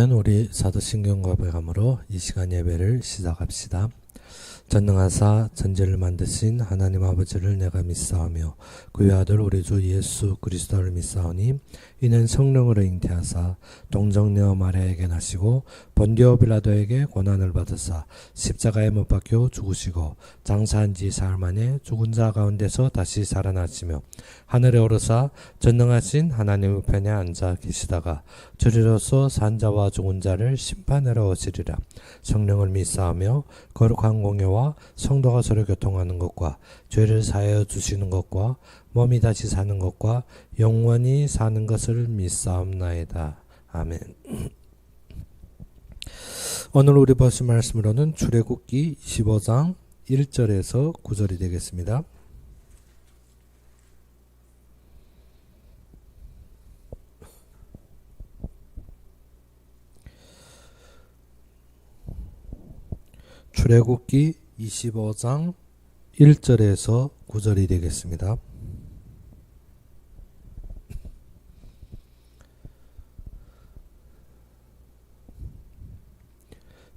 우리 사도신경 고백함으로 이 시간 예배를 시작합시다. 전능하사 천지를 만드신 하나님 아버지를 내가 믿사오며 그의 아들 우리 주 예수 그리스도를 믿사오니 이는 성령으로 잉태하사 동정녀 마리아에게 나시고 본디오 빌라도에게 고난을 받으사 십자가에 못 박혀 죽으시고 장사한 지 사흘 만에 죽은 자 가운데서 다시 살아나시며 하늘에 오르사 전능하신 하나님 우편에 앉아 계시다가 주리로서 산 자와 죽은 자를 심판하러 오시리라. 성령을 믿사오며 거룩한 공예와 성도가 서로 교통하는 것과 죄를 사하여 주시는 것과 몸이 다시 사는 것과 영원히 사는 것을 믿사옵나이다. 아멘. 오늘 우리 보실 말씀으로는 출애굽기 25장 1절에서 9절이 되겠습니다. 출애굽기 25장 1절에서 9절이 되겠습니다.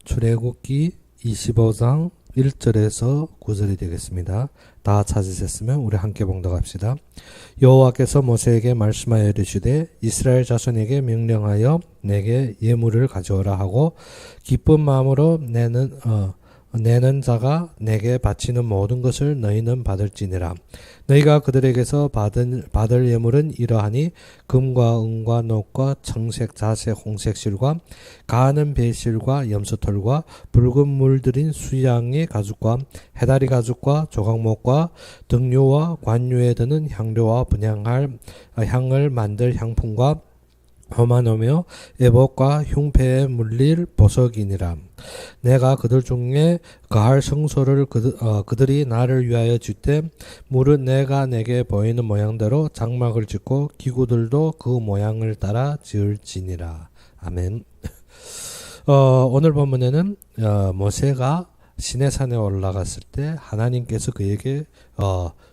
출애굽기 25장 1절에서 9절이 되겠습니다. 다 찾으셨으면 우리 함께 봉독합시다. 여호와께서 모세에게 말씀하여 이르시되 이스라엘 자손에게 명령하여 내게 예물을 가져오라 하고 기쁜 마음으로 내는 자가 내게 바치는 모든 것을 너희는 받을지니라. 너희가 그들에게서 받을 예물은 이러하니 금과 은과 녹과 청색 자색 홍색 실과 가는 배실과 염소털과 붉은 물들인 수양의 가죽과 해다리 가죽과 조각목과 등류와 관유에 드는 향료와 분향할 향을 만들 향품과 호마노며 애복과 흉패에 물릴 보석이니라. 내가 그들 중에 가할 성소를 그들이 나를 위하여 짓되 물은 내가 내게 보이는 모양대로 장막을 짓고 기구들도 그 모양을 따라 지을지니라. 아멘. 오늘 본문에는 모세가 시내산에 올라갔을 때 하나님께서 그에게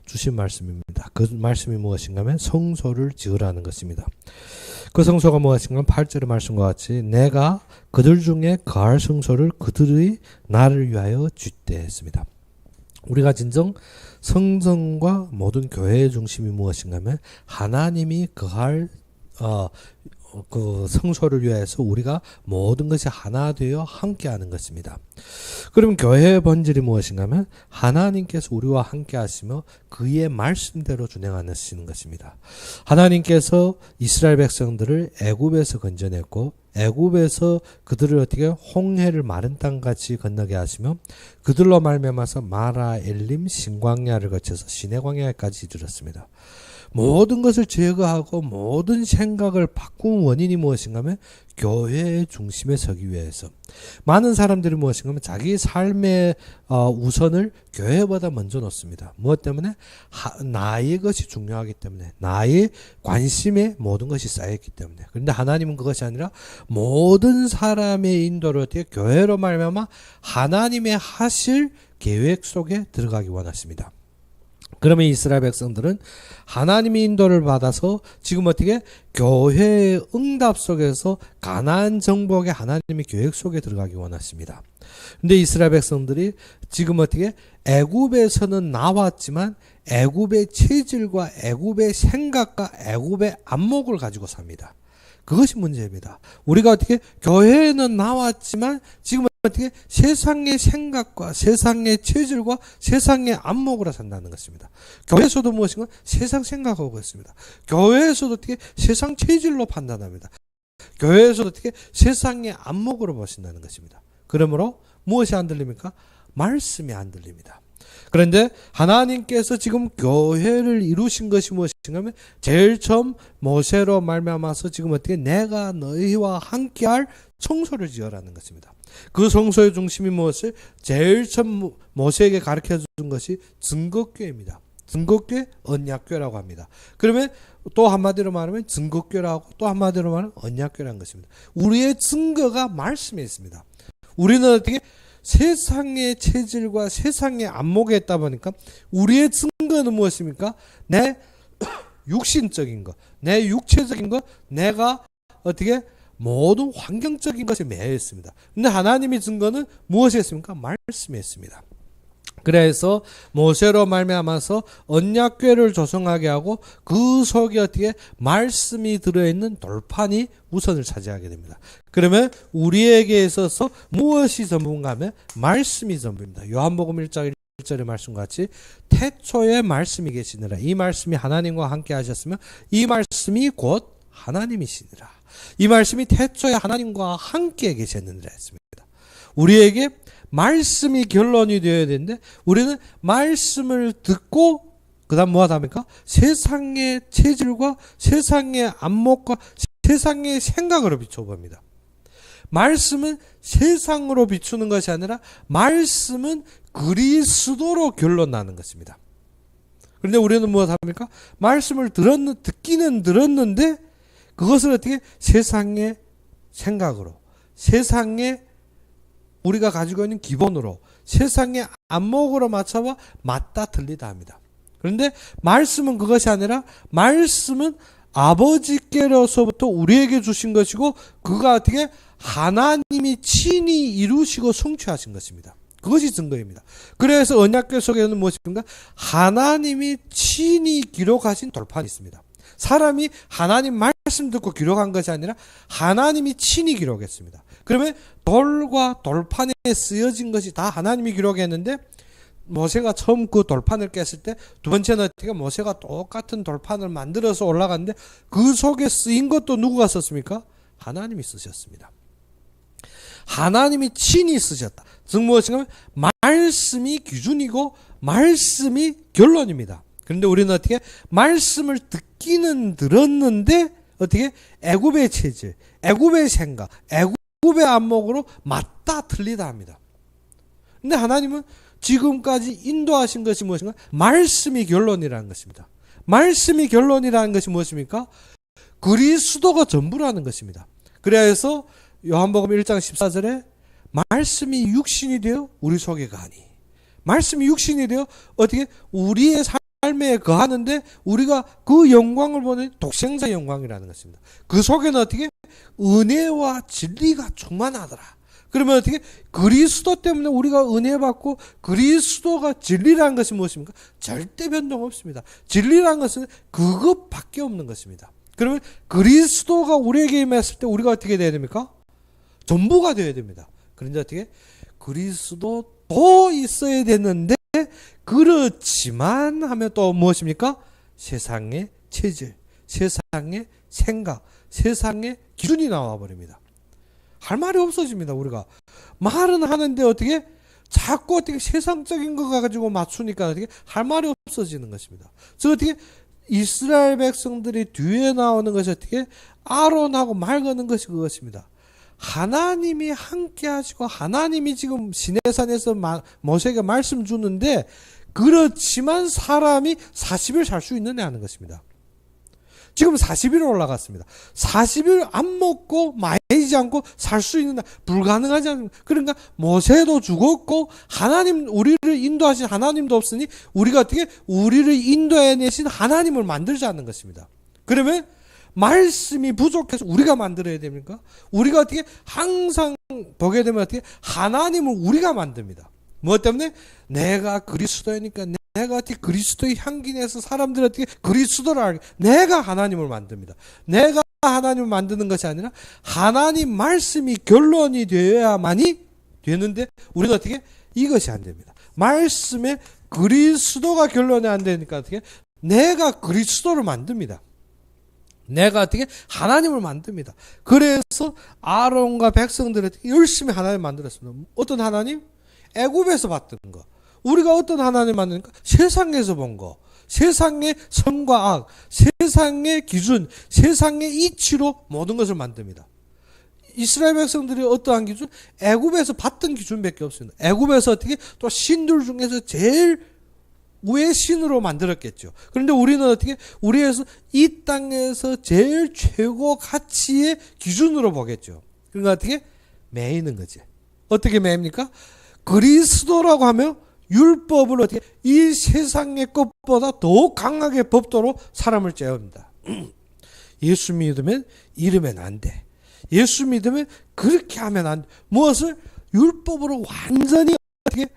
주신 말씀입니다. 그 말씀이 무엇인가 하면 성소를 지으라는 것입니다. 그 성소가 무엇인가 하면 8절의 말씀과 같이 내가 그들 중에 거할 성소를 그들이 나를 위하여 짓되 했습니다. 우리가 진정 성전과 모든 교회의 중심이 무엇인가 하면 하나님이 거할 그 성소를 위해서 우리가 모든 것이 하나 되어 함께하는 것입니다. 그럼 교회의 본질이 무엇인가 하면 하나님께서 우리와 함께 하시며 그의 말씀대로 준행하시는 것입니다. 하나님께서 이스라엘 백성들을 애굽에서 건져냈고 애굽에서 그들을 어떻게 홍해를 마른 땅같이 건너게 하시며 그들로 말미암아서 마라 엘림 신광야를 거쳐서 시내광야까지 이르렀습니다. 모든 것을 제거하고 모든 생각을 바꾼 원인이 무엇인가 하면 교회의 중심에 서기 위해서 많은 사람들이 무엇인가 하면 자기 삶의 우선을 교회보다 먼저 놓습니다. 무엇 때문에? 나의 것이 중요하기 때문에 나의 관심에 모든 것이 쌓여있기 때문에. 그런데 하나님은 그것이 아니라 모든 사람의 인도를 어떻게 교회로 말미암아 하나님의 하실 계획 속에 들어가기 원하십니다. 그러면 이스라엘 백성들은 하나님의 인도를 받아서 지금 어떻게 교회의 응답 속에서 가나안 정복의 하나님의 계획 속에 들어가기 원하십니다. 근데 이스라엘 백성들이 지금 어떻게 애굽에서는 나왔지만 애굽의 체질과 애굽의 생각과 애굽의 안목을 가지고 삽니다. 그것이 문제입니다. 우리가 어떻게 교회에는 나왔지만 지금 어떻게 세상의 생각과 세상의 체질과 세상의 안목으로 산다는 것입니다. 교회에서도 무엇인가 세상 생각하고 있습니다. 교회에서도 어떻게 세상 체질로 판단합니다. 교회에서도 어떻게 세상의 안목으로 보신다는 것입니다. 그러므로 무엇이 안 들립니까? 말씀이 안 들립니다. 그런데 하나님께서 지금 교회를 이루신 것이 무엇인가 하면 제일 처음 모세로 말미암아서 지금 어떻게 내가 너희와 함께할 성소를 지어라는 것입니다. 그 성소의 중심이 무엇을? 제일 처음 모세에게 가르쳐 준 것이 증거교회입니다. 증거교회, 언약교회라고 합니다. 그러면 또 한마디로 말하면 증거교회라고 또 한마디로 말하면 언약교회라는 것입니다. 우리의 증거가 말씀에 있습니다. 우리는 어떻게 세상의 체질과 세상의 안목에 있다 보니까 우리의 증거는 무엇입니까? 내 육신적인 것, 내 육체적인 것, 내가 어떻게 모든 환경적인 것에 매여 있습니다. 근데 하나님이 준 거는 무엇이었습니까? 말씀이었습니다. 그래서 모세로 말미암아서 언약궤를 조성하게 하고 그 속에 어떻게 말씀이 들어있는 돌판이 우선을 차지하게 됩니다. 그러면 우리에게 있어서 무엇이 전부인가 하면 말씀이 전부입니다. 요한복음 1장 1절의 말씀과 같이 태초에 말씀이 계시니라. 이 말씀이 하나님과 함께 하셨으면 이 말씀이 곧 하나님이시니라. 이 말씀이 태초에 하나님과 함께 계셨느니라 했습니다. 우리에게 말씀이 결론이 되어야 되는데 우리는 말씀을 듣고 그 다음 뭐하다 합니까? 세상의 체질과 세상의 안목과 세상의 생각으로 비춰봅니다. 말씀은 세상으로 비추는 것이 아니라 말씀은 그리스도로 결론 나는 것입니다. 그런데 우리는 무엇 합니까? 말씀을 듣기는 들었는데 그것을 어떻게 세상의 생각으로 세상의 우리가 가지고 있는 기본으로 세상의 안목으로 맞춰봐 맞다 틀리다 합니다. 그런데 말씀은 그것이 아니라 말씀은 아버지께로서부터 우리에게 주신 것이고 그가 어떻게 하나님이 친히 이루시고 성취하신 것입니다. 그것이 증거입니다. 그래서 언약궤 속에는 무엇입니까? 하나님이 친히 기록하신 돌판이 있습니다. 사람이 하나님 말씀 듣고 기록한 것이 아니라 하나님이 친히 기록했습니다. 그러면 돌과 돌판에 쓰여진 것이 다 하나님이 기록했는데 모세가 처음 그 돌판을 깼을 때 두 번째는 어떻게 모세가 똑같은 돌판을 만들어서 올라갔는데 그 속에 쓰인 것도 누구가 썼습니까? 하나님이 쓰셨습니다. 하나님이 친히 쓰셨다. 즉 무엇인가 하면 말씀이 기준이고 말씀이 결론입니다. 그런데 우리는 어떻게 말씀을 듣기는 들었는데 어떻게 애굽의 체질, 애굽의 생각, 애굽의 안목으로 맞다 틀리다 합니다. 근데 하나님은 지금까지 인도하신 것이 무엇인가? 말씀이 결론이라는 것입니다. 말씀이 결론이라는 것이 무엇입니까? 그리스도가 전부라는 것입니다. 그래서 요한복음 1장 14절에 말씀이 육신이 되어 우리 속에 가니 말씀이 육신이 되어 어떻게 우리의 삶에 거하는데 우리가 그 영광을 보는 독생자 영광이라는 것입니다. 그 속에는 어떻게 은혜와 진리가 충만하더라. 그러면 어떻게 그리스도 때문에 우리가 은혜 받고 그리스도가 진리라는 것이 무엇입니까? 절대 변동 없습니다. 진리라는 것은 그것밖에 없는 것입니다. 그러면 그리스도가 우리에게 임했을 때 우리가 어떻게 돼야 됩니까? 전부가 되어야 됩니다. 그런데 어떻게 그리스도도 있어야 되는데 그렇지만 하면 또 무엇입니까? 세상의 체질, 세상의 생각, 세상의 기준이 나와 버립니다. 할 말이 없어집니다. 우리가 말은 하는데 어떻게 자꾸 어떻게 세상적인 거 가지고 맞추니까 어떻게 할 말이 없어지는 것입니다. 그래서 어떻게 이스라엘 백성들이 뒤에 나오는 것이 어떻게 아론하고 말 거는 것이 그것입니다. 하나님이 함께 하시고 하나님이 지금 시내산에서 모세에게 말씀 주는데 그렇지만 사람이 40일 살 수 있느냐 하는 것입니다. 지금 40일 올라갔습니다. 40일 안 먹고 마이지 않고 살 수 있는 불가능하지 않습니까? 그러니까 모세도 죽었고 하나님 우리를 인도하신 하나님도 없으니 우리가 어떻게 우리를 인도해내신 하나님을 만들자는 것입니다. 그러면 말씀이 부족해서 우리가 만들어야 됩니까? 우리가 어떻게 항상 보게 되면 어떻게 하나님을 우리가 만듭니다. 무엇 때문에? 내가 그리스도이니까 내가 어떻게 그리스도의 향기 내서 사람들 어떻게 그리스도를 알게 내가 하나님을 만듭니다. 내가 하나님을 만드는 것이 아니라 하나님 말씀이 결론이 되어야만이 되는데 우리는 어떻게 이것이 안 됩니다. 말씀에 그리스도가 결론이 안 되니까 어떻게 내가 그리스도를 만듭니다. 내가 어떻게 하나님을 만듭니다. 그래서 아론과 백성들이 열심히 하나님을 만들었습니다. 어떤 하나님? 애굽에서 봤던 거. 우리가 어떤 하나님을 만드니까 세상에서 본 거. 세상의 선과 악, 세상의 기준, 세상의 이치로 모든 것을 만듭니다. 이스라엘 백성들이 어떠한 기준? 애굽에서 봤던 기준밖에 없습니다. 애굽에서 어떻게 또 신들 중에서 제일 우의 신으로 만들었겠죠. 그런데 우리는 어떻게 우리에서 이 땅에서 제일 최고 가치의 기준으로 보겠죠. 그러니까 어떻게 매이는 거지. 어떻게 매입니까? 그리스도라고 하면 율법을 어떻게 이 세상의 것보다 더 강하게 법도로 사람을 째웁니다. 예수 믿으면 이러면 안 돼. 예수 믿으면 그렇게 하면 안 돼. 무엇을? 율법으로 완전히 어떻게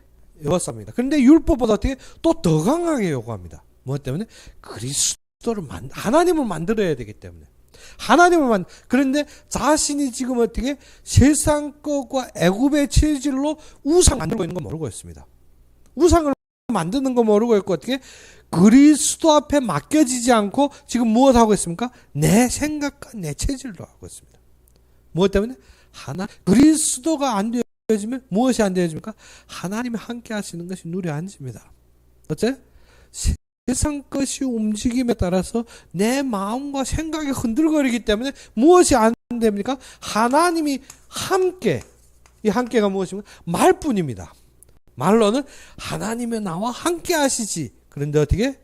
요구합니다. 그런데 율법보다 어떻게 또 더 강하게 요구합니다. 무엇 때문에? 그리스도를 하나님을 만들어야 되기 때문에. 그런데 자신이 지금 어떻게 세상 것과 애굽의 체질로 우상 만들고 있는 거 모르고 있습니다. 우상을 만드는 거 모르고 있고 어떻게 그리스도 앞에 맡겨지지 않고 지금 무엇 하고 있습니까? 내 생각과 내 체질로 하고 있습니다. 무엇 때문에? 그리스도가 안 되어지면 무엇이 안 되어집니까? 하나님이 함께 하시는 것이 눈에 안 집니다. 어째? 세상 것이 움직임에 따라서 내 마음과 생각이 흔들거리기 때문에 무엇이 안 됩니까? 하나님이 함께, 이 함께가 무엇입니까? 말뿐입니다. 말로는 하나님이 나와 함께 하시지. 그런데 어떻게?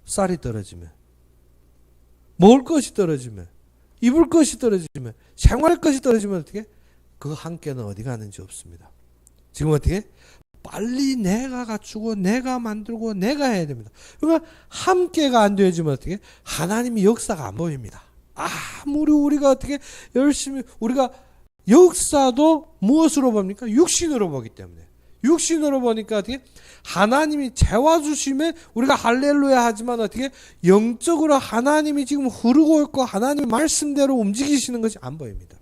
쌀이 떨어지면, 먹을 것이 떨어지면, 입을 것이 떨어지면, 생활할 것이 떨어지면 어떻게? 그 함께는 어디 가는지 없습니다. 지금 어떻게? 빨리 내가 갖추고 내가 만들고 내가 해야 됩니다. 그러니까 함께가 안 되어지면 어떻게? 하나님의 역사가 안 보입니다. 아무리 우리가 어떻게 열심히 우리가 역사도 무엇으로 봅니까? 육신으로 보기 때문에. 육신으로 보니까 어떻게? 하나님이 재와주시면 우리가 할렐루야 하지만 어떻게? 영적으로 하나님이 지금 흐르고 있고 하나님의 말씀대로 움직이시는 것이 안 보입니다.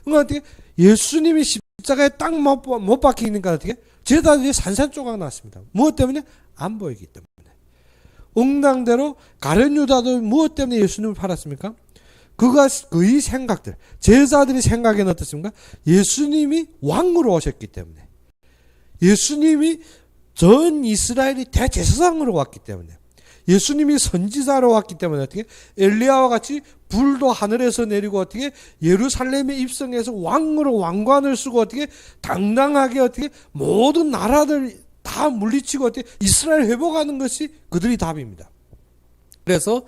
그러니까 어떻게? 예수님이 십자가에 딱 못 박히니까 어떻게? 제자들이 산산조각 났습니다. 무엇 때문에? 안 보이기 때문에. 응당대로 가룟 유다도 무엇 때문에 예수님을 팔았습니까? 그의 생각들, 제자들의 생각에는 어떻습니까? 예수님이 왕으로 오셨기 때문에. 예수님이 전 이스라엘이 대제사장으로 왔기 때문에. 예수님이 선지자로 왔기 때문에 어떻게? 엘리야와 같이 불도 하늘에서 내리고 어떻게? 예루살렘에 입성해서 왕으로 왕관을 쓰고 어떻게? 당당하게 어떻게? 모든 나라들 다 물리치고 어떻게? 이스라엘 회복하는 것이 그들의 답입니다. 그래서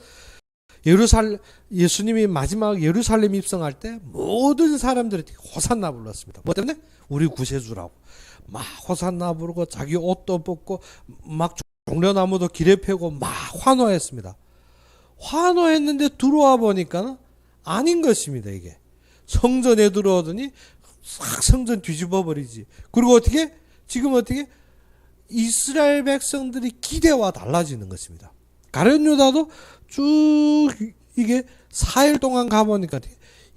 예수님이 마지막 예루살렘 입성할 때 모든 사람들이 호산나 불렀습니다. 뭐 때문에? 우리 구세주라고. 막 호산나 부르고 자기 옷도 벗고 막 종려나무도 길에 펴고 막 환호했습니다. 환호했는데 들어와 보니까 아닌 것입니다. 이게 성전에 들어오더니 싹 성전 뒤집어 버리지. 그리고 어떻게? 지금 어떻게? 이스라엘 백성들이 기대와 달라지는 것입니다. 가룟 유다도 쭉 이게 4일 동안 가보니까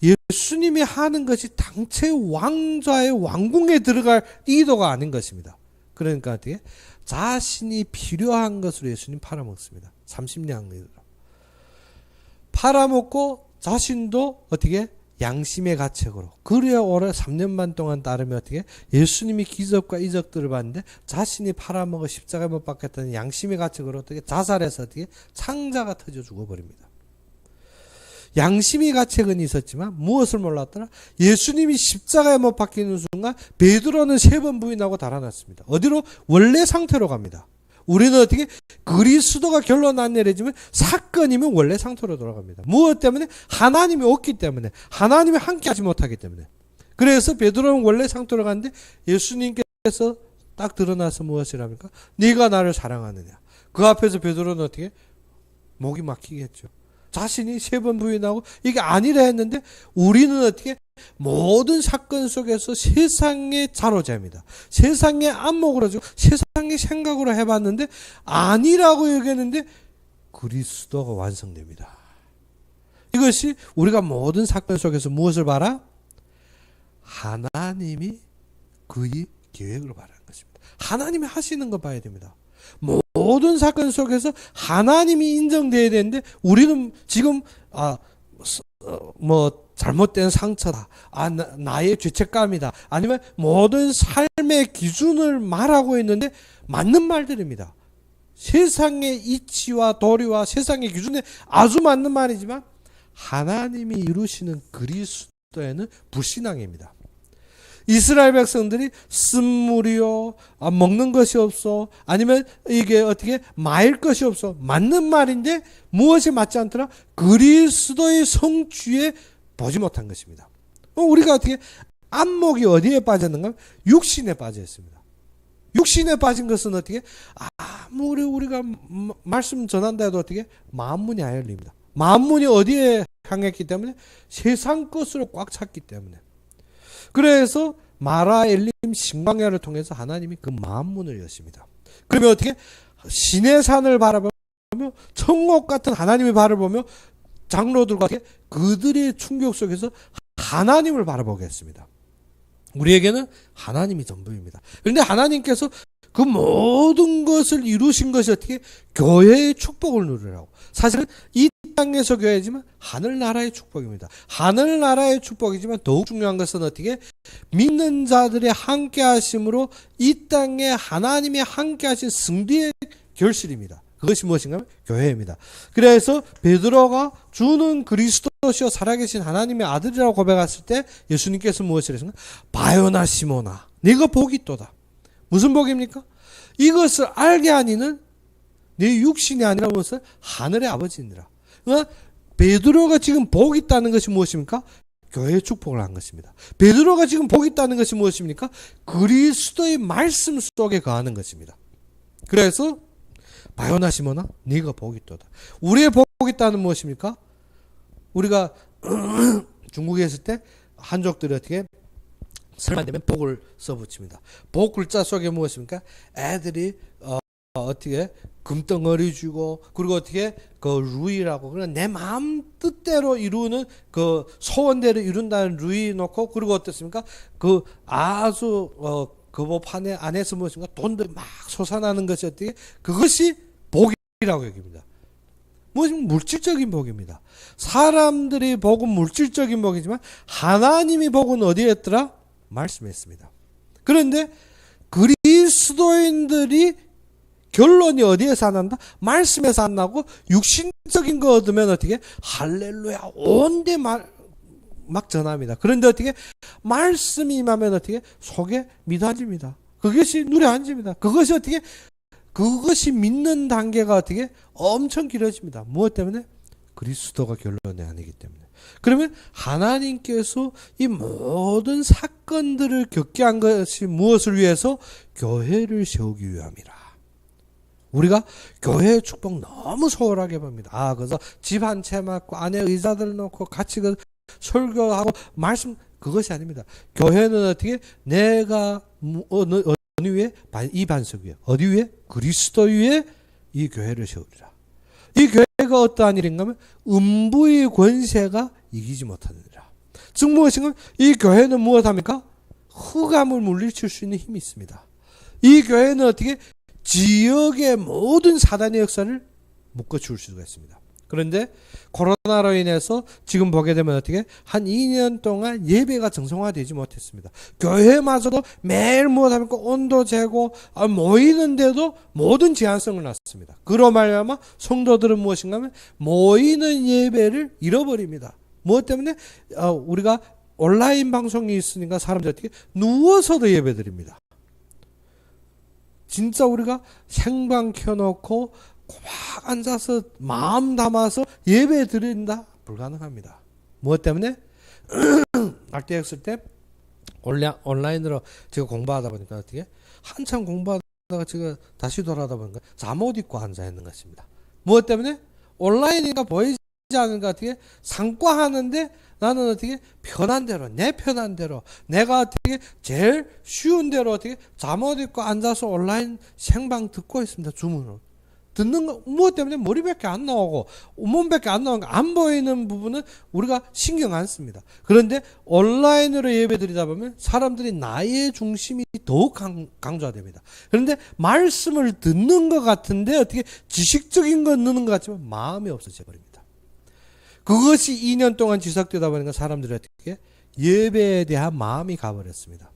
예수님이 하는 것이 당최 왕좌의 왕궁에 들어갈 의도가 아닌 것입니다. 그러니까 어떻게? 자신이 필요한 것으로 예수님 팔아먹습니다. 30냥으로 팔아먹고 자신도 어떻게? 양심의 가책으로. 그래야 오래 3년 반 동안 따르면 어떻게? 예수님이 기적과 이적들을 봤는데 자신이 팔아먹어 십자가에 못 박혔다는 양심의 가책으로 어떻게? 자살해서 어떻게? 창자가 터져 죽어버립니다. 양심의 가책은 있었지만 무엇을 몰랐더라? 예수님이 십자가에 못 박히는 순간 베드로는 3번 부인하고 달아났습니다. 어디로? 원래 상태로 갑니다. 우리는 어떻게? 그리스도가 결론 안 내려지면 사건이면 원래 상태로 돌아갑니다. 무엇 때문에? 하나님이 없기 때문에. 하나님이 함께하지 못하기 때문에. 그래서 베드로는 원래 상태로 가는데 예수님께서 딱 드러나서 무엇이랍니까? 네가 나를 사랑하느냐. 그 앞에서 베드로는 어떻게? 목이 막히겠죠. 자신이 3번 부인하고 이게 아니라 했는데 우리는 어떻게? 모든 사건 속에서 세상의 자로자입니다. 세상의 안목으로 주고 세상의 생각으로 해봤는데 아니라고 여겼는데 그리스도가 완성됩니다. 이것이 우리가 모든 사건 속에서 무엇을 봐라? 하나님이 그의 계획을 바라는 것입니다. 하나님이 하시는 거 봐야 됩니다. 모든 사건 속에서 하나님이 인정돼야 되는데 우리는 지금 잘못된 상처다. 나의 죄책감이다. 아니면 모든 삶의 기준을 말하고 있는데 맞는 말들입니다. 세상의 이치와 도리와 세상의 기준에 아주 맞는 말이지만 하나님이 이루시는 그리스도에는 불신앙입니다. 이스라엘 백성들이 쓴물이요, 먹는 것이 없어, 아니면 이게 어떻게 마일 것이 없어. 맞는 말인데 무엇이 맞지 않더라? 그리스도의 성취에 보지 못한 것입니다. 우리가 어떻게 안목이 어디에 빠졌는가? 육신에 빠져 있습니다. 육신에 빠진 것은 어떻게? 아무리 우리가 말씀 전한다 해도 어떻게? 마음문이 안 열립니다. 만문이 어디에 향했기 때문에? 세상 것으로 꽉 찼기 때문에. 그래서 마라엘림 신광야를 통해서 하나님이 그 만문을 여십니다. 그러면 어떻게? 신의 산을 바라보며 천국 같은 하나님의 바라보며 장로들과 그들의 충격 속에서 하나님을 바라보겠습니다. 우리에게는 하나님이 전부입니다. 그런데 하나님께서 그 모든 것을 이루신 것이 어떻게? 교회의 축복을 누리라고. 사실은 이 땅에서 교회지만 하늘나라의 축복입니다. 하늘나라의 축복이지만 더욱 중요한 것은 어떻게? 믿는 자들의 함께 하심으로 이 땅에 하나님이 함께 하신 승리의 결실입니다. 그것이 무엇인가 하면 교회입니다. 그래서 베드로가 주는 그리스도시요 살아계신 하나님의 아들이라고 고백했을 때 예수님께서 무엇을 했습니까? 바요나 시모나 네가 복이 있도다. 무슨 복입니까? 이것을 알게 하니는 내 육신이 아니라 무엇을? 하늘의 아버지니라. 그러니까 베드로가 지금 복이 있다는 것이 무엇입니까? 교회의 축복을 한 것입니다. 베드로가 지금 복이 있다는 것이 무엇입니까? 그리스도의 말씀 속에 거하는 것입니다. 그래서 바요나 시모나 네가 복이 있도다. 우리의 복이 있다는 무엇입니까? 우리가 중국에 있을 때 한족들이 어떻게 설만 되면 복을 써붙입니다. 복 글자 속에 무엇입니까? 애들이 어떻게 금덩어리 주고 그리고 어떻게 그 루이라고 그런 내 마음 뜻대로 이루는 그 소원대로 이룬다는 루이 놓고 그리고 어떻습니까? 그 아주 그 법 안에서 무엇인가 돈들 막 솟아나는 것이 어떻게 그것이 복이라고 여깁니다. 무엇이면 물질적인 복입니다. 사람들이 복은 물질적인 복이지만 하나님이 복은 어디에 있더라? 말씀에 있습니다. 그런데 그리스도인들이 결론이 어디에서 안 난다? 말씀에서 안 나고 육신적인 거 얻으면 어떻게? 할렐루야 온데 막 전합니다. 그런데 어떻게? 말씀이 임하면 어떻게? 속에 미닫입니다. 그것이 눈에 앉습니다. 그것이 어떻게? 그것이 믿는 단계가 어떻게? 엄청 길어집니다. 무엇 때문에? 그리스도가 결론이 아니기 때문에. 그러면 하나님께서 이 모든 사건들을 겪게 한 것이 무엇을 위해서? 교회를 세우기 위함이라. 우리가 교회의 축복 너무 소홀하게 봅니다. 그래서 집 한 채 맡고 안에 의자들 놓고 같이 설교하고 말씀 그것이 아닙니다. 교회는 어떻게? 내가 어느 위에? 이 반석 위에. 어디 위에? 그리스도 위에 이 교회를 세우리라. 이 교회가 어떠한 일인가 하면 음부의 권세가 이기지 못하는 일이라. 즉 무엇인가? 이 교회는 무엇합니까? 흑암을 물리칠 수 있는 힘이 있습니다. 이 교회는 어떻게? 지역의 모든 사단의 역사를 묶어줄 수가 있습니다. 그런데 코로나로 인해서 지금 보게 되면 어떻게? 한 2년 동안 예배가 정상화되지 못했습니다. 교회마저도 매일 무엇합니까? 온도 재고 모이는데도 모든 제한성을 놨습니다. 그로 말미암아 성도들은 무엇인가 하면 모이는 예배를 잃어버립니다. 무엇 때문에? 우리가 온라인 방송이 있으니까 사람들이 어떻게? 누워서도 예배 드립니다. 진짜 우리가 생방 켜놓고 막 앉아서 마음 담아서 예배 드린다? 불가능합니다. 무엇 때문에? 학대학 쓸 때 온라인으로 제가 공부하다 보니까 어떻게? 한참 공부하다가 제가 다시 돌아다 보니까 잠옷 입고 앉아 있는 것입니다. 무엇 때문에? 온라인이니까 보이지 않은 것 어떻게? 상과하는데 나는 어떻게? 편한 대로, 내 편한 대로, 내가 어떻게? 제일 쉬운 대로 어떻게? 잠옷 입고 앉아서 온라인 생방 듣고 있습니다. 주문으로. 듣는 거, 무엇 때문에? 머리밖에 안 나오고, 몸밖에 안 나오는 거, 안 보이는 부분은 우리가 신경 안 씁니다. 그런데 온라인으로 예배 드리다 보면 사람들이 나의 중심이 더욱 강조됩니다. 그런데 말씀을 듣는 것 같은데 어떻게 지식적인 건 넣는 것 같지만 마음이 없어져 버립니다. 그것이 2년 동안 지속되다 보니까 사람들이 어떻게? 예배에 대한 마음이 가버렸습니다.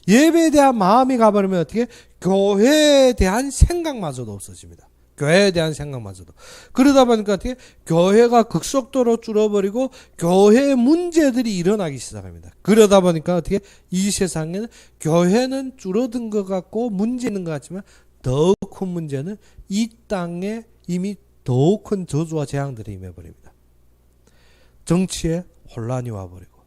예배에 대한 마음이 가버리면 어떻게? 교회에 대한 생각마저도 없어집니다. 교회에 대한 생각마저도. 그러다 보니까 어떻게? 교회가 급속도로 줄어버리고 교회의 문제들이 일어나기 시작합니다. 그러다 보니까 어떻게? 이 세상에는 교회는 줄어든 것 같고 문제 있는 것 같지만 더 큰 문제는 이 땅에 이미 더 큰 저주와 재앙들이 임해버립니다. 정치에 혼란이 와버리고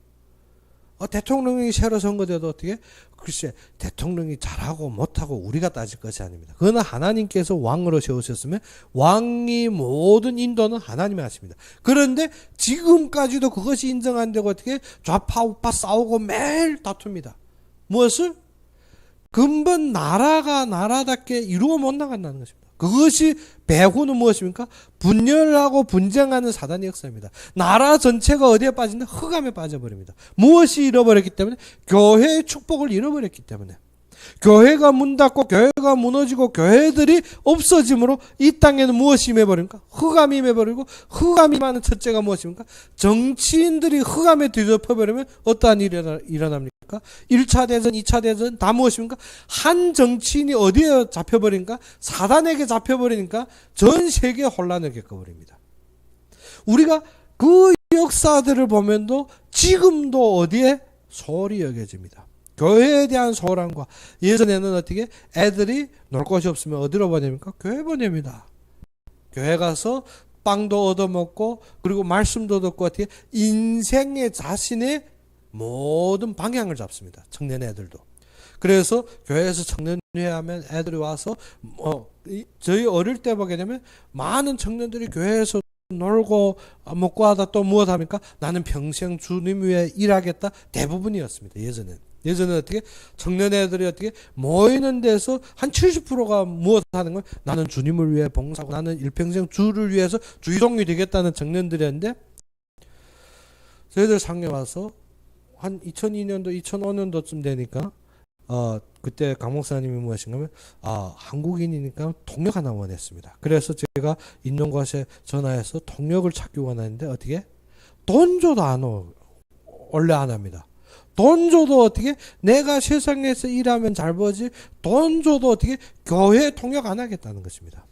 대통령이 새로 선거돼도 어떻게? 글쎄, 대통령이 잘하고 못하고 우리가 따질 것이 아닙니다. 그거는 하나님께서 왕으로 세우셨으면 왕이 모든 인도는 하나님이 하십니다. 그런데 지금까지도 그것이 인정 안 되고 어떻게? 좌파 우파 싸우고 매일 다툽니다. 무엇을? 근본 나라가 나라답게 이루어 못 나간다는 것입니다. 그것이 배후는 무엇입니까? 분열하고 분쟁하는 사단의 역사입니다. 나라 전체가 어디에 빠진다? 흑암에 빠져버립니다. 무엇이 잃어버렸기 때문에? 교회의 축복을 잃어버렸기 때문에. 교회가 문 닫고 교회가 무너지고 교회들이 없어짐으로 이 땅에는 무엇이 임해버립니까? 흑암이 임해버리고, 흑암이 많은 첫째가 무엇입니까? 정치인들이 흑암에 뒤덮여버리면 어떠한 일이 일어납니까? 1차 대전, 2차 대전 다 무엇입니까? 한 정치인이 어디에 잡혀버리니까? 사단에게 잡혀버리니까 전 세계에 혼란을 겪어버립니다. 우리가 그 역사들을 보면도 지금도 어디에 소홀히 여겨집니다. 교회에 대한 소홀함과, 예전에는 어떻게 애들이 놀 곳이 없으면 어디로 보냅니까? 교회 보냅니다. 교회 가서 빵도 얻어먹고 그리고 말씀도 듣고 어떻게 인생의 자신의 모든 방향을 잡습니다. 청년 애들도. 그래서 교회에서 청년회 하면 애들이 와서 저희 어릴 때 보게 되면 많은 청년들이 교회에서 놀고 먹고 하다 또 무엇 합니까? 나는 평생 주님 위해 일하겠다. 대부분이었습니다. 예전에 어떻게 청년애들이 어떻게 모이는 데서 한 70%가 무엇 하는 건 나는 주님을 위해 봉사하고 나는 일평생 주를 위해서 주의동이 되겠다는 청년들이었는데, 저희들 상해 와서 한 2002년도 2005년도쯤 되니까 그때 강 목사님이 무엇인가 하면 한국인이니까 통역 하나 원했습니다. 그래서 제가 있는 곳에 전화해서 통역을 찾기 원하는데 어떻게? 돈 줘도 원래 안 합니다. 돈 줘도 어떻게? 내가 세상에서 일하면 잘 벌지, 돈 줘도 어떻게? 교회 통역 안 하겠다는 것입니다.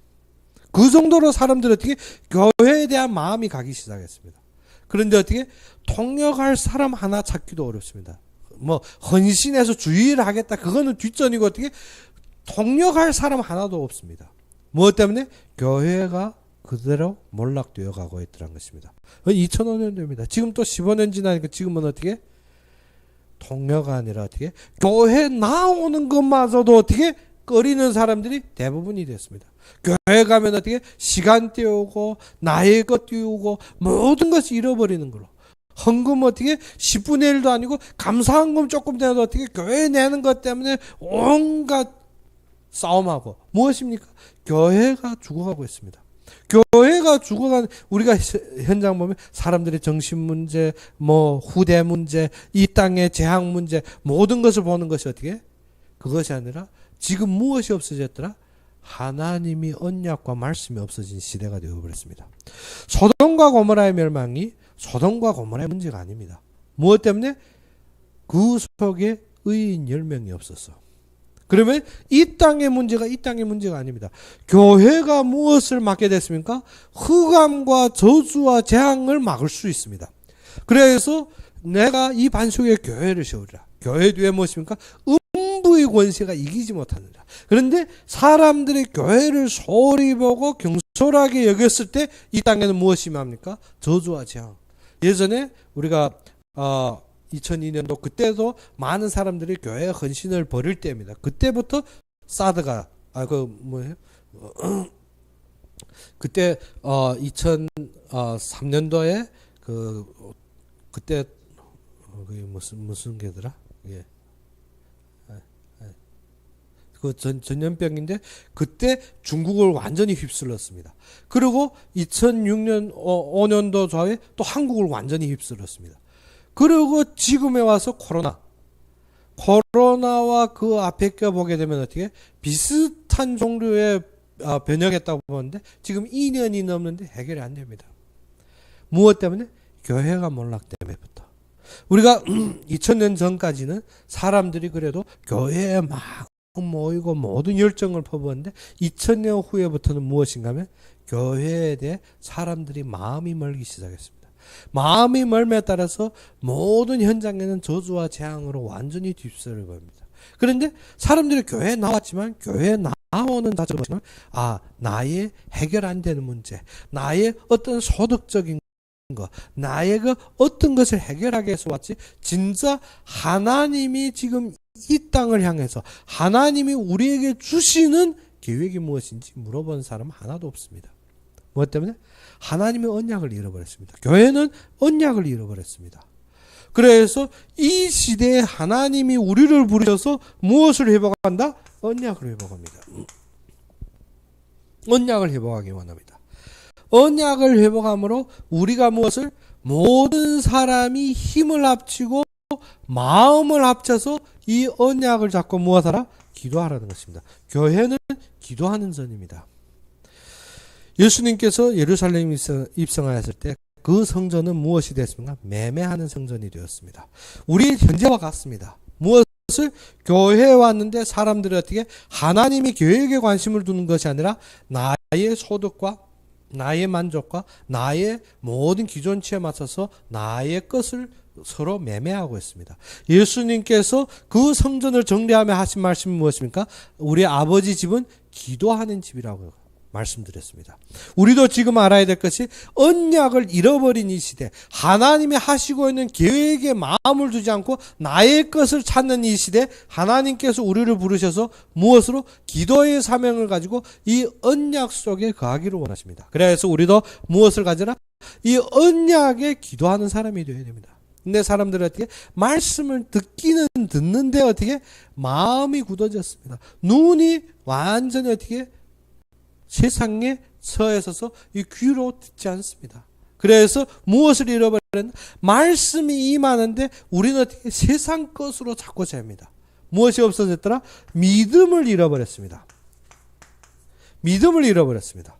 그 정도로 사람들이 어떻게? 교회에 대한 마음이 가기 시작했습니다. 그런데 어떻게? 통역할 사람 하나 찾기도 어렵습니다. 헌신해서 주의를 하겠다. 그거는 뒷전이고 어떻게? 통역할 사람 하나도 없습니다. 무엇 때문에? 교회가 그대로 몰락되어 가고 있더란 것입니다. 2005년도입니다. 지금 또 15년 지나니까 지금은 어떻게? 통역 아니라 어떻게? 교회 나오는 것마저도 어떻게? 꺼리는 사람들이 대부분이 됐습니다. 교회 가면 어떻게? 시간 띄우고 나의 것 띄우고 모든 것이 잃어버리는 걸로. 헌금 어떻게? 10분의 1도 아니고 감사헌금 조금 되어도 어떻게? 교회 내는 것 때문에 온갖 싸움하고 무엇입니까? 교회가 죽어가고 있습니다. 교회가 죽어가는, 우리가 현장 보면 사람들의 정신 문제, 후대 문제, 이 땅의 재앙 문제, 모든 것을 보는 것이 어떻게? 그것이 아니라 지금 무엇이 없어졌더라? 하나님이 언약과 말씀이 없어진 시대가 되어버렸습니다. 소돔과 고모라의 멸망이 소돔과 고모라의 문제가 아닙니다. 무엇 때문에? 그 속에 의인 10명이 없었어. 그러면 이 땅의 문제가 아닙니다. 교회가 무엇을 맡게 됐습니까? 흑암과 저주와 재앙을 막을 수 있습니다. 그래서 내가 이 반석에 교회를 세우리라. 교회 뒤에 무엇입니까? 음부의 권세가 이기지 못하느라. 그런데 사람들이 교회를 소홀히 보고 경솔하게 여겼을 때 이 땅에는 무엇이 임합니까? 저주와 재앙. 예전에 우리가 2002년도 그때도 많은 사람들이 교회 헌신을 벌일 때입니다. 그때부터 사드가 그때 2003년도에 그때 그게 무슨 개더라? 예. 그 전염병인데 그때 중국을 완전히 휩쓸었습니다. 그리고 2006년 5년도 좌에 또 한국을 완전히 휩쓸었습니다. 그리고 지금에 와서 코로나와 그 앞에 껴보게 되면 어떻게? 비슷한 종류의 변형했다고 보는데 지금 2년이 넘는데 해결이 안 됩니다. 무엇 때문에? 교회가 몰락 때문에부터. 우리가 2000년 전까지는 사람들이 그래도 교회에 막 모이고 모든 열정을 퍼부었는데 2000년 후에부터는 무엇인가 하면 교회에 대해 사람들이 마음이 멀기 시작했습니다. 마음이 멀음에 따라서 모든 현장에는 저주와 재앙으로 완전히 휩쓸려 버립니다. 그런데 사람들이 교회에 나왔지만 교회에 나오는 자체는 나의 해결 안 되는 문제, 나의 어떤 소득적인 거, 나의 그 어떤 것을 해결하기 위해서 왔지, 진짜 하나님이 지금 이 땅을 향해서 하나님이 우리에게 주시는 계획이 무엇인지 물어본 사람 하나도 없습니다. 무엇 때문에? 하나님의 언약을 잃어버렸습니다. 교회는 언약을 잃어버렸습니다. 그래서 이 시대에 하나님이 우리를 부르셔서 무엇을 회복한다? 언약을 회복합니다. 언약을 회복하기 원합니다. 언약을 회복함으로 우리가 무엇을? 모든 사람이 힘을 합치고 마음을 합쳐서 이 언약을 잡고 무엇하라? 기도하라는 것입니다. 교회는 기도하는 전입니다. 예수님께서 예루살렘 입성하였을 때 그 성전은 무엇이 되었습니까? 매매하는 성전이 되었습니다. 우리 현재와 같습니다. 무엇을? 교회에 왔는데 사람들이 어떻게 하나님이 교회에 관심을 두는 것이 아니라 나의 소득과 나의 만족과 나의 모든 기존치에 맞춰서 나의 것을 서로 매매하고 있습니다. 예수님께서 그 성전을 정리하며 하신 말씀이 무엇입니까? 우리 아버지 집은 기도하는 집이라고 말씀드렸습니다. 우리도 지금 알아야 될 것이 언약을 잃어버린 이 시대, 하나님이 하시고 있는 계획에 마음을 두지 않고 나의 것을 찾는 이 시대, 하나님께서 우리를 부르셔서 무엇으로? 기도의 사명을 가지고 이 언약 속에 거하기를 원하십니다. 그래서 우리도 무엇을 가져라? 이 언약에 기도하는 사람이 되어야 됩니다. 근데 사람들은 어떻게? 말씀을 듣기는 듣는데 어떻게? 마음이 굳어졌습니다. 눈이 완전히 어떻게? 세상에 처해 있어서 이 귀로 듣지 않습니다. 그래서 무엇을 잃어버렸나? 말씀이 임하는데 우리는 어떻게? 세상 것으로 자꾸 삽니다. 무엇이 없어졌더라? 믿음을 잃어버렸습니다. 믿음을 잃어버렸습니다.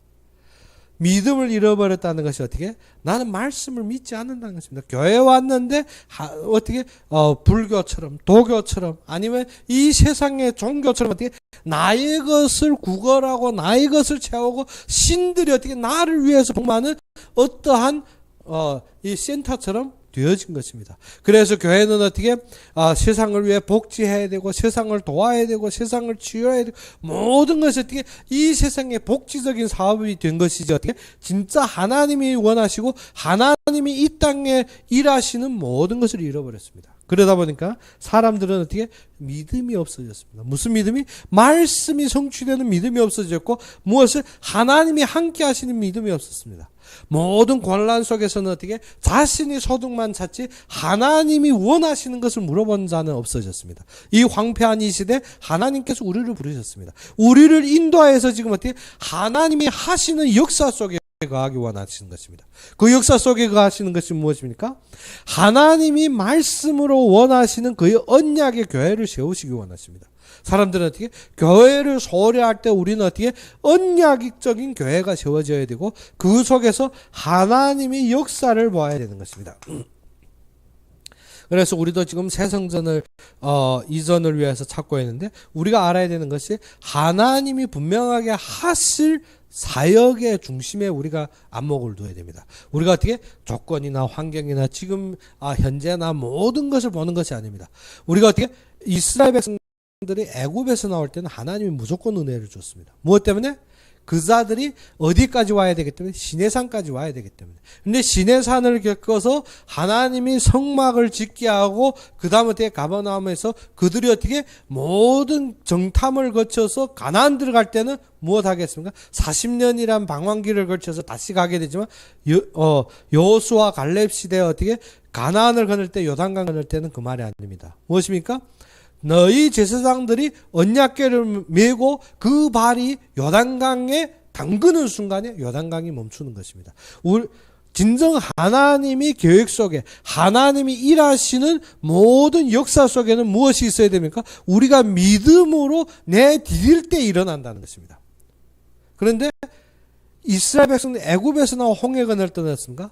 믿음을 잃어버렸다는 것이 어떻게? 나는 말씀을 믿지 않는다는 것입니다. 교회에 왔는데 어떻게? 불교처럼 도교처럼 아니면 이 세상의 종교처럼 어떻게? 나의 것을 구걸하고 나의 것을 채우고 신들이 어떻게 나를 위해서 복무하는 어떠한 이 센터처럼 되어진 것입니다. 그래서 교회는 어떻게? 세상을 위해 복지해야 되고 세상을 도와야 되고 세상을 치유해야 되고 모든 것이 어떻게? 이 세상의 복지적인 사업이 된 것이지 어떻게? 진짜 하나님이 원하시고 하나님이 이 땅에 일하시는 모든 것을 잃어버렸습니다. 그러다 보니까 사람들은 어떻게? 믿음이 없어졌습니다. 무슨 믿음이? 말씀이 성취되는 믿음이 없어졌고 무엇을? 하나님이 함께 하시는 믿음이 없었습니다. 모든混乱속에서는 어떻게? 자신이 소득만 찾지 하나님이 원하시는 것을 물어본 자는 없어졌습니다. 이 황폐한 이 시대 하나님께서 우리를 부르셨습니다. 우리를 인도하여서 지금 어떻게? 하나님이 하시는 역사 속에 거하기 원하시는 것입니다. 그 역사 속에 거하시는 것이 무엇입니까? 하나님이 말씀으로 원하시는 그의 언약의 교회를 세우시기 원하십니다. 사람들은 어떻게? 교회를 소홀히 할 때 우리는 어떻게? 언약적인 교회가 세워져야 되고 그 속에서 하나님이 역사를 보아야 되는 것입니다. 그래서 우리도 지금 새 성전을 이전을 위해서 찾고 있는데 우리가 알아야 되는 것이 하나님이 분명하게 하실 사역의 중심에 우리가 안목을 둬야 됩니다. 우리가 어떻게? 조건이나 환경이나 지금 현재나 모든 것을 보는 것이 아닙니다. 우리가 어떻게? 이스라엘 백성들이 애굽에서 나올 때는 하나님이 무조건 은혜를 줬습니다. 무엇 때문에? 그 자들이 어디까지 와야 되기 때문에? 시내산까지 와야 되기 때문에. 근데 시내산을 겪어서 하나님이 성막을 짓게 하고 그 다음 어떻게? 가버나움에서 그들이 어떻게? 모든 정탐을 거쳐서 가나안 들어갈 때는 무엇 하겠습니까? 40년이란 방황기를 거쳐서 다시 가게 되지만 여호수아 갈렙 시대에 어떻게? 가나안을 건널 때 요단강 건널 때는 그 말이 아닙니다. 무엇입니까? 너희 제사장들이 언약궤를 메고 그 발이 요단강에 담그는 순간에 요단강이 멈추는 것입니다. 진정 하나님이 계획 속에 하나님이 일하시는 모든 역사 속에는 무엇이 있어야 됩니까? 우리가 믿음으로 내디딜 때 일어난다는 것입니다. 그런데 이스라엘 백성들 애굽에서 나와 홍해 건널 때 어떻습니까?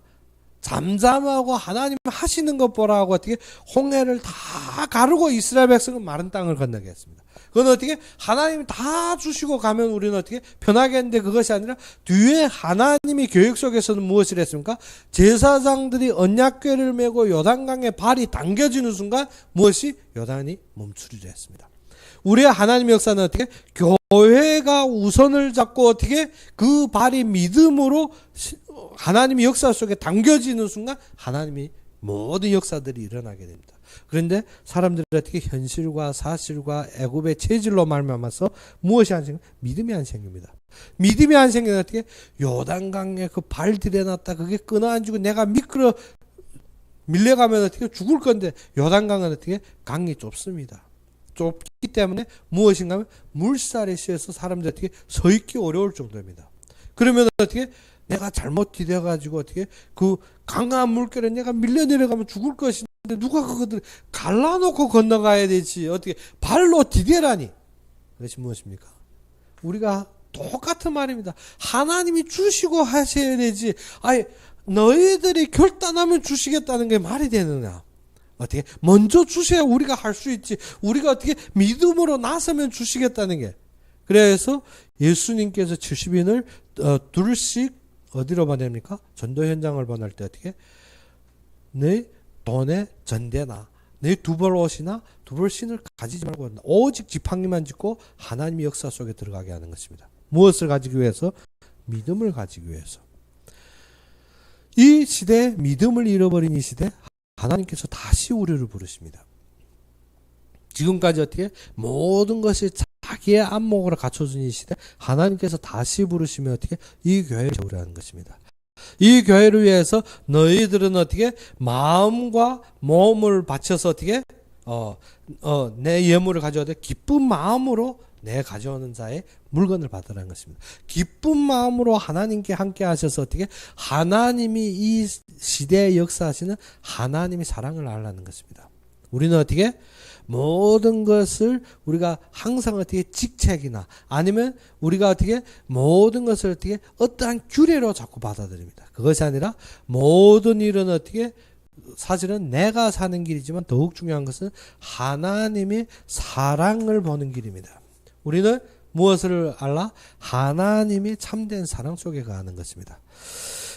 잠잠하고 하나님 하시는 것 보라고 어떻게 홍해를 다 가르고 이스라엘 백성은 마른 땅을 건너게 했습니다. 그건 어떻게? 하나님이 다 주시고 가면 우리는 어떻게? 편하게 했는데 그것이 아니라 뒤에 하나님이 계획 속에서는 무엇을 했습니까? 제사장들이 언약궤를 메고 요단강에 발이 당겨지는 순간 무엇이? 요단이 멈추리라 했습니다. 우리의 하나님의 역사는 어떻게? 교회가 우선을 잡고 어떻게? 그 발이 믿음으로 하나님의 역사 속에 담겨지는 순간 하나님이 모든 역사들이 일어나게 됩니다. 그런데 사람들이 어떻게 현실과 사실과 애굽의 체질로 말미암아서 무엇이 안 생겨? 믿음이 안 생깁니다. 믿음이 안 생기면 어떻게? 요단강에 그 발 들여놨다 그게 끊어안지고 내가 미끄러 밀려가면 어떻게 죽을 건데 요단강은 어떻게? 강이 좁습니다. 좁기 때문에 무엇인가 하면 물살에 씌어서 사람들이 어떻게 서 있기 어려울 정도입니다. 그러면 어떻게? 내가 잘못 디뎌가지고 어떻게 그 강한 물결에 내가 밀려 내려가면 죽을 것인데 누가 그것들 갈라놓고 건너가야 되지 어떻게 발로 디뎌라니. 그것이 무엇입니까? 우리가 똑같은 말입니다. 하나님이 주시고 하셔야 되지. 아예 너희들이 결단하면 주시겠다는 게 말이 되느냐. 어떻게 먼저 주셔야 우리가 할 수 있지. 우리가 어떻게 믿음으로 나서면 주시겠다는 게. 그래서 예수님께서 70인을 둘씩 어디로 보냅니까? 전도 현장을 보낼 때 어떻게? 네 돈에 전대나 네 두 벌 옷이나 두 벌 신을 가지지 말고 오직 지팡이만 짚고 하나님의 역사 속에 들어가게 하는 것입니다. 무엇을 가지기 위해서? 믿음을 가지기 위해서. 이 시대, 믿음을 잃어버린 이 시대, 하나님께서 다시 우리를 부르십니다. 지금까지 어떻게 모든 것이 자기의 안목으로 갖춰준 이 시대, 하나님께서 다시 부르시면 어떻게 이 교회를 세우라는 것입니다. 이 교회를 위해서 너희들은 어떻게 마음과 몸을 바쳐서 어떻게 내 예물을 가져와도 기쁜 마음으로 내 가져오는 자의 물건을 받으라는 것입니다. 기쁜 마음으로 하나님께 함께 하셔서 어떻게 하나님이 이 시대에 역사하시는 하나님의 사랑을 알라는 것입니다. 우리는 어떻게 모든 것을 우리가 항상 어떻게 직책이나 아니면 우리가 어떻게 모든 것을 어떻게 어떠한 규례로 자꾸 받아들입니다. 그것이 아니라 모든 일은 어떻게 사실은 내가 사는 길이지만 더욱 중요한 것은 하나님의 사랑을 보는 길입니다. 우리는 무엇을 알라? 하나님이 참된 사랑 속에 가는 것입니다.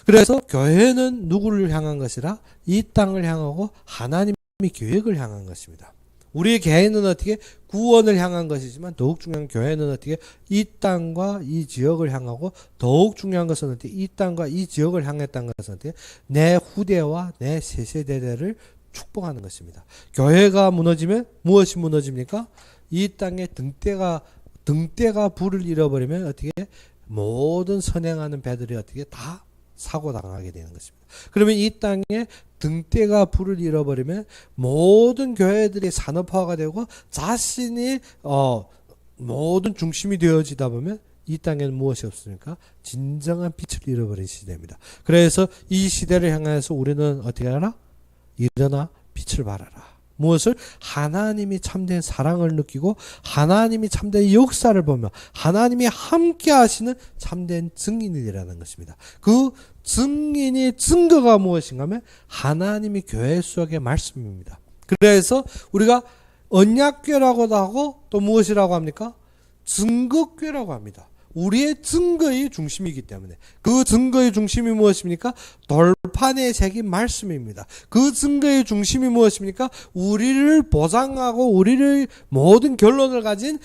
그래서 교회는 누구를 향한 것이라? 이 땅을 향하고 하나님의 계획을 향한 것입니다. 우리의 개인은 어떻게 구원을 향한 것이지만 더욱 중요한 교회는 어떻게 이 땅과 이 지역을 향하고 더욱 중요한 것은 어떻게 이 땅과 이 지역을 향했다는 것은 어떻게 내 후대와 내 세세대대를 축복하는 것입니다. 교회가 무너지면 무엇이 무너집니까? 이 땅에 등대가 불을 잃어버리면 어떻게 모든 선행하는 배들이 어떻게 다 사고 당하게 되는 것입니다. 그러면 이 땅에 등대가 불을 잃어버리면 모든 교회들이 산업화가 되고 자신이 모든 중심이 되어지다 보면 이 땅에는 무엇이 없습니까? 진정한 빛을 잃어버린 시대입니다. 그래서 이 시대를 향해서 우리는 어떻게 하라? 일어나 빛을 발하라. 무엇을? 하나님이 참된 사랑을 느끼고 하나님이 참된 역사를 보며 하나님이 함께 하시는 참된 증인이라는 것입니다. 그 증인의 증거가 무엇인가 하면 하나님이 교회 속의 말씀입니다. 그래서 우리가 언약궤라고도 하고 또 무엇이라고 합니까? 증거궤라고 합니다. 우리의 증거의 중심이기 때문에 그 증거의 중심이 무엇입니까? 돌판에 새긴 말씀입니다. 그 증거의 중심이 무엇입니까? 우리를 보장하고 우리를 모든 결론을 가진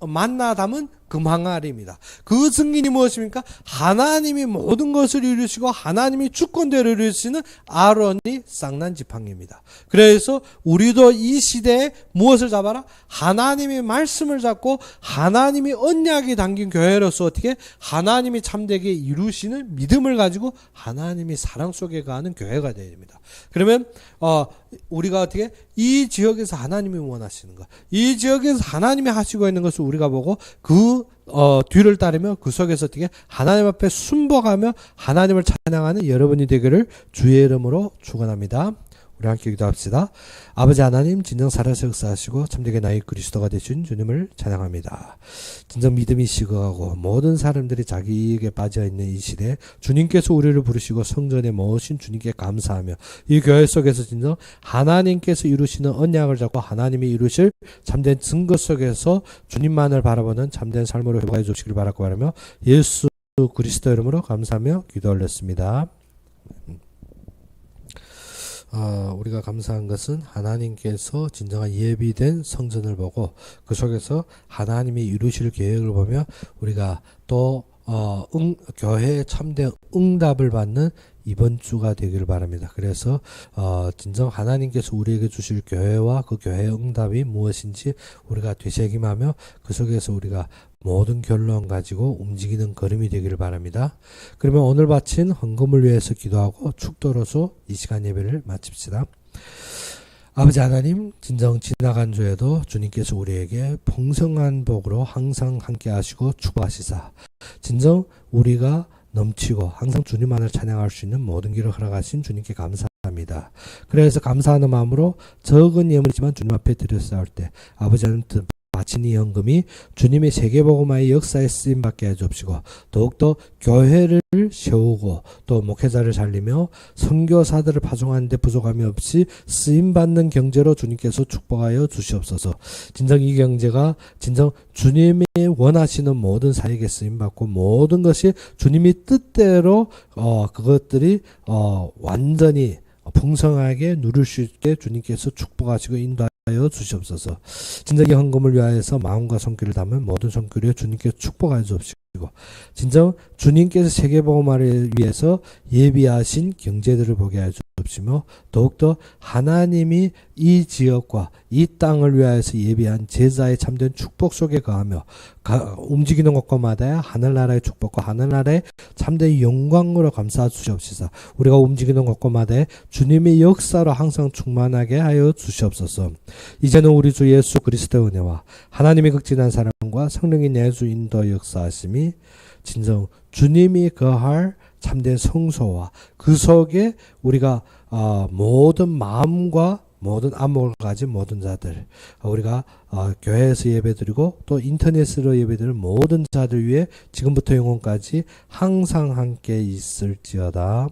만나 담은 금항아리입니다. 그 증인이 무엇입니까? 하나님이 모든 것을 이루시고 하나님이 주권대로 이루시는 아론이 쌍난 지팡이입니다. 그래서 우리도 이 시대에 무엇을 잡아라? 하나님의 말씀을 잡고 하나님이 언약이 담긴 교회로서 어떻게 하나님이 참되게 이루시는 믿음을 가지고 하나님이 사랑 속에 가는 교회가 되어야 됩니다. 그러면 우리가 어떻게 이 지역에서 하나님이 원하시는 것, 이 지역에서 하나님이 하시고 있는 것을 우리가 보고 그 뒤를 따르며 그 속에서 어떻게 하나님 앞에 순복하며 하나님을 찬양하는 여러분이 되기를 주의 이름으로 축원합니다. 우리 함께 기도합시다. 아버지 하나님, 진정 살아서 역사하시고 참되게 나의 그리스도가 되신 주님을 찬양합니다. 진정 믿음이 식어가고 모든 사람들이 자기에게 빠져있는 이 시대에 주님께서 우리를 부르시고 성전에 모으신 주님께 감사하며 이 교회 속에서 진정 하나님께서 이루시는 언약을 잡고 하나님이 이루실 참된 증거 속에서 주님만을 바라보는 참된 삶으로 회복해 주시길 바라고 바라며 예수 그리스도 이름으로 감사하며 기도 올렸습니다. 우리가 감사한 것은 하나님께서 진정한 예비된 성전을 보고 그 속에서 하나님이 이루실 계획을 보며 우리가 또 교회에 참된 응답을 받는 이번 주가 되기를 바랍니다. 그래서 진정 하나님께서 우리에게 주실 교회와 그 교회의 응답이 무엇인지 우리가 되새김하며 그 속에서 우리가 모든 결론 가지고 움직이는 걸음이 되기를 바랍니다. 그러면 오늘 바친 헌금을 위해서 기도하고 축도로서 이 시간 예배를 마칩시다. 아버지 하나님, 진정 지나간 주에도 주님께서 우리에게 풍성한 복으로 항상 함께 하시고 축복하시사 진정 우리가 넘치고 항상 주님만을 찬양할 수 있는 모든 길을 허락하신 주님께 감사합니다. 그래서 감사하는 마음으로 적은 예물이지만 주님 앞에 드렸사올 때 아버지 하나님 바친 이 헌금이 주님의 세계복음화의 역사에 쓰임받게 해주옵시고 더욱더 교회를 세우고 또 목회자를 살리며 선교사들을 파송하는 데 부족함이 없이 쓰임받는 경제로 주님께서 축복하여 주시옵소서. 진정 이 경제가 진정 주님이 원하시는 모든 사역에 쓰임받고 모든 것이 주님이 뜻대로 그것들이 완전히 풍성하게 누릴 수 있게 주님께서 축복하시고 인도하여 주시옵소서. 진정 이 헌금을 위하여서 마음과 손길을 담은 모든 손길에 주님께 축복하여 주옵시고 진정 주님께서 세계복음화를 위해서 예비하신 경제들을 보게 하여 주옵시며 더욱더 하나님이 이 지역과 이 땅을 위하여서 예비한 제자의 참된 축복 속에 거하며 움직이는 곳곳마다 하늘나라의 축복과 하늘나라의 참된 영광으로 감사하 주시옵소서. 우리가 움직이는 곳곳마다 주님의 역사로 항상 충만하게 하여 주시옵소서. 이제는 우리 주 예수 그리스도의 은혜와 하나님의 극진한 사랑과 성령의 내주 인도 역사하심이 진정 주님이 거할 참된 성소와 그 속에 우리가 모든 마음과 모든 안목을 가진 모든 자들 우리가 교회에서 예배드리고 또 인터넷으로 예배드리는 모든 자들 위해 지금부터 영원까지 항상 함께 있을지어다.